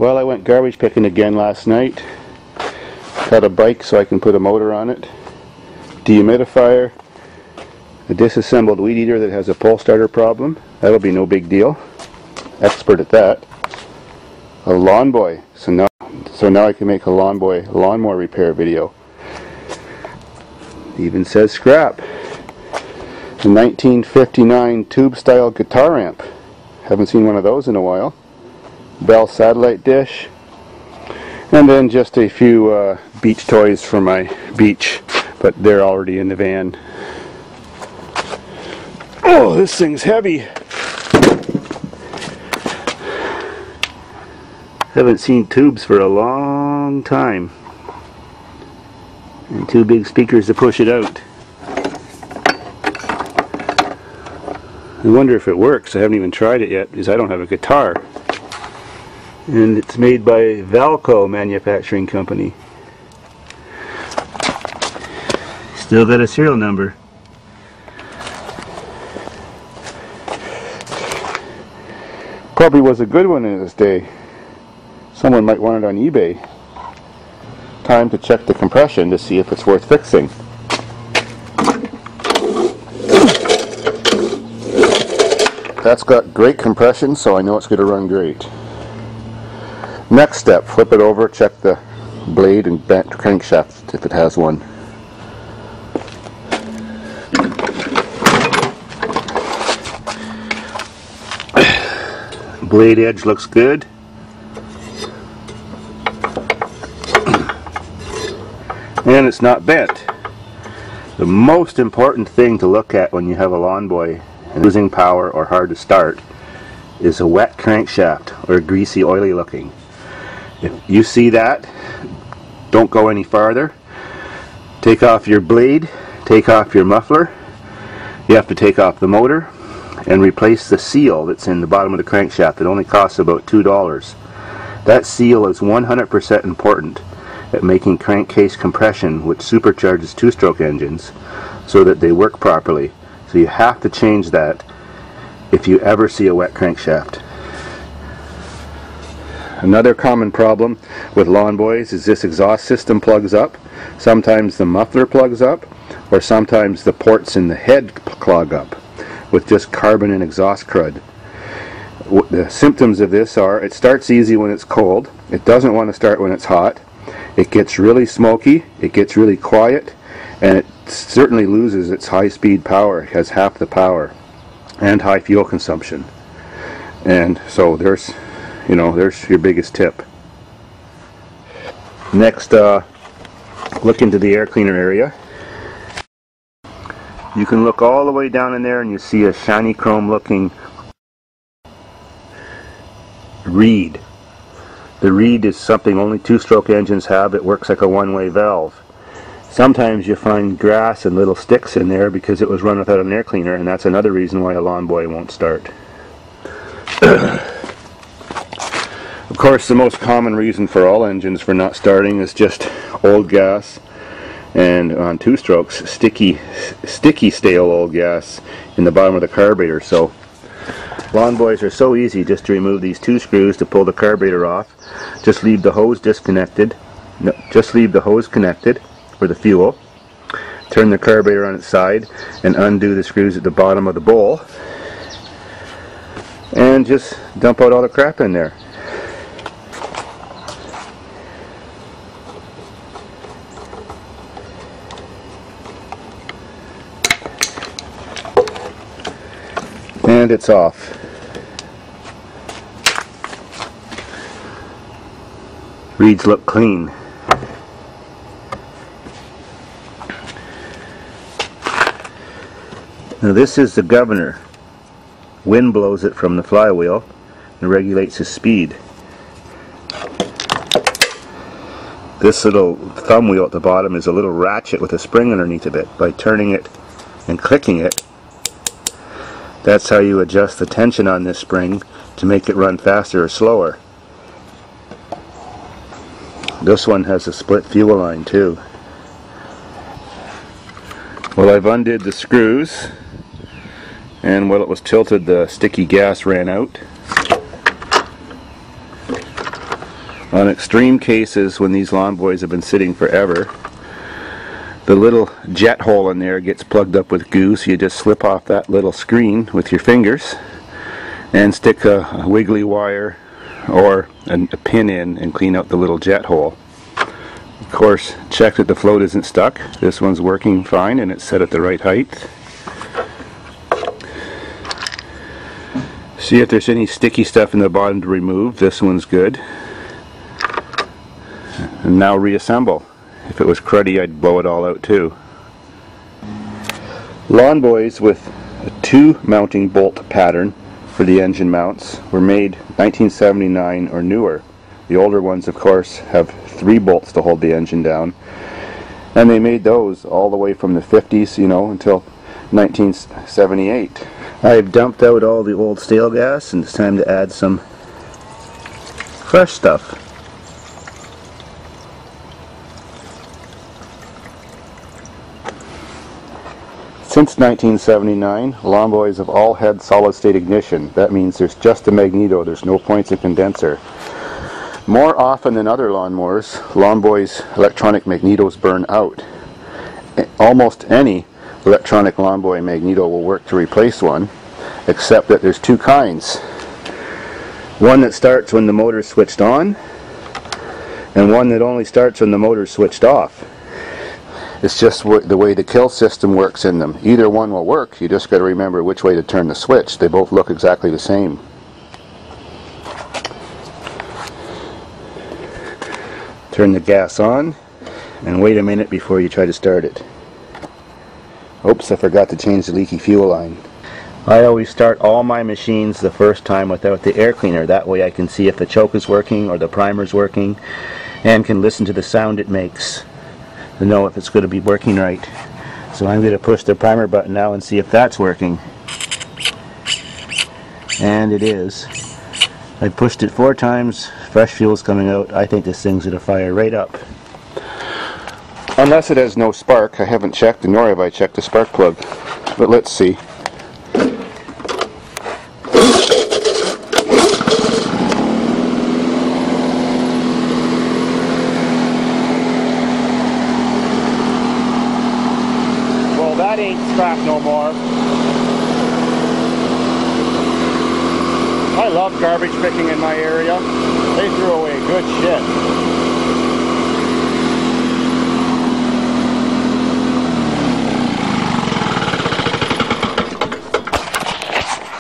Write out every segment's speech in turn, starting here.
Well, I went garbage picking again last night. Got a bike so I can put a motor on it. Dehumidifier. A disassembled weed eater that has a pole starter problem. That'll be no big deal. Expert at that. A lawnboy. So now I can make a lawnmower repair video. It even says scrap. A 1959 tube style guitar amp. Haven't seen one of those in a while. Bell satellite dish. And then just a few beach toys for my beach, but they're already in the van. Oh, this thing's heavy. Haven't seen tubes for a long time. And two big speakers to push it out. I wonder if it works. I haven't even tried it yet because I don't have a guitar. And it's made by Valco Manufacturing Company. Still got a serial number. Probably was a good one in its day. Someone might want it on eBay. Time to check the compression to see if it's worth fixing. That's got great compression, so I know it's going to run great. Next step, flip it over, check the blade and bent crankshaft if it has one. Blade edge looks good. And it's not bent. The most important thing to look at when you have a lawnboy and losing power or hard to start is a wet crankshaft or greasy, oily looking. If you see that, don't go any farther. Take off your blade, take off your muffler. You have to take off the motor and replace the seal that's in the bottom of the crankshaft. It only costs about $2. That seal is 100% important at making crankcase compression, which supercharges two-stroke engines so that they work properly. So you have to change that if you ever see a wet crankshaft. Another common problem with lawnboys is this exhaust system plugs up. Sometimes the muffler plugs up, or sometimes the ports in the head clog up with just carbon and exhaust crud. The symptoms of this are, it starts easy when it's cold, it doesn't want to start when it's hot, it gets really smoky, it gets really quiet, and it certainly loses its high-speed power. It has half the power and high fuel consumption. And so there's your biggest tip. Next, look into the air cleaner area. You can look all the way down in there and you see a shiny chrome looking reed. The reed is something only two-stroke engines have. It works like a one-way valve. Sometimes you find grass and little sticks in there because it was run without an air cleaner, and that's another reason why a lawnboy won't start. Of course, the most common reason for all engines for not starting is just old gas, and on two-strokes, sticky stale old gas in the bottom of the carburetor. So lawnboys are so easy just to remove these two screws to pull the carburetor off. Just leave the hose disconnected. No, just leave the hose connected for the fuel. Turn the carburetor on its side and undo the screws at the bottom of the bowl. And just dump out all the crap in there. And it's off. Reeds look clean. Now this is the governor. Wind blows it from the flywheel and regulates the speed. This little thumb wheel at the bottom is a little ratchet with a spring underneath of it. By turning it and clicking it, that's how you adjust the tension on this spring to make it run faster or slower. This one has a split fuel line too. Well, I've undid the screws, and while it was tilted, the sticky gas ran out. On extreme cases, when these lawn boys have been sitting forever, the little jet hole in there gets plugged up with goo, so you just slip off that little screen with your fingers and stick a wiggly wire or a pin in and clean out the little jet hole. Of course, check that the float isn't stuck. This one's working fine and it's set at the right height. See if there's any sticky stuff in the bottom to remove. This one's good. And now reassemble. If it was cruddy, I'd blow it all out too. Lawn boys with a 2 mounting bolt pattern for the engine mounts were made 1979 or newer. The older ones, of course, have 3 bolts to hold the engine down. And they made those all the way from the 50s, you know, until 1978. I've dumped out all the old stale gas and it's time to add some fresh stuff. Since 1979, lawn boys have all had solid state ignition. That means there's just a magneto, there's no points of condenser. More often than other lawnmowers, lawn boys' electronic magnetos burn out. Almost any electronic lawn boy magneto will work to replace one, except that there's 2 kinds. One that starts when the motor's switched on, and one that only starts when the motor's switched off. It's just the way the kill system works in them. Either one will work, you just got to remember which way to turn the switch. They both look exactly the same. Turn the gas on and wait a minute before you try to start it. Oops, I forgot to change the leaky fuel line. I always start all my machines the first time without the air cleaner. That way I can see if the choke is working or the primer's working and can listen to the sound it makes to know if it's going to be working right. So I'm going to push the primer button now and see if that's working. And it is. I pushed it 4 times, fresh fuel's coming out. I think this thing's going to fire right up. Unless it has no spark. I haven't checked, nor have I checked the spark plug. But let's see. Well, that ain't scrap no more. I love garbage picking in my area. They threw away good shit.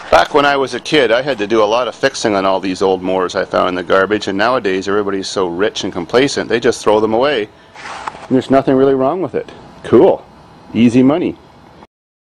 Back when I was a kid, I had to do a lot of fixing on all these old mowers I found in the garbage, and nowadays everybody's so rich and complacent, they just throw them away. And there's nothing really wrong with it. Cool. Easy money.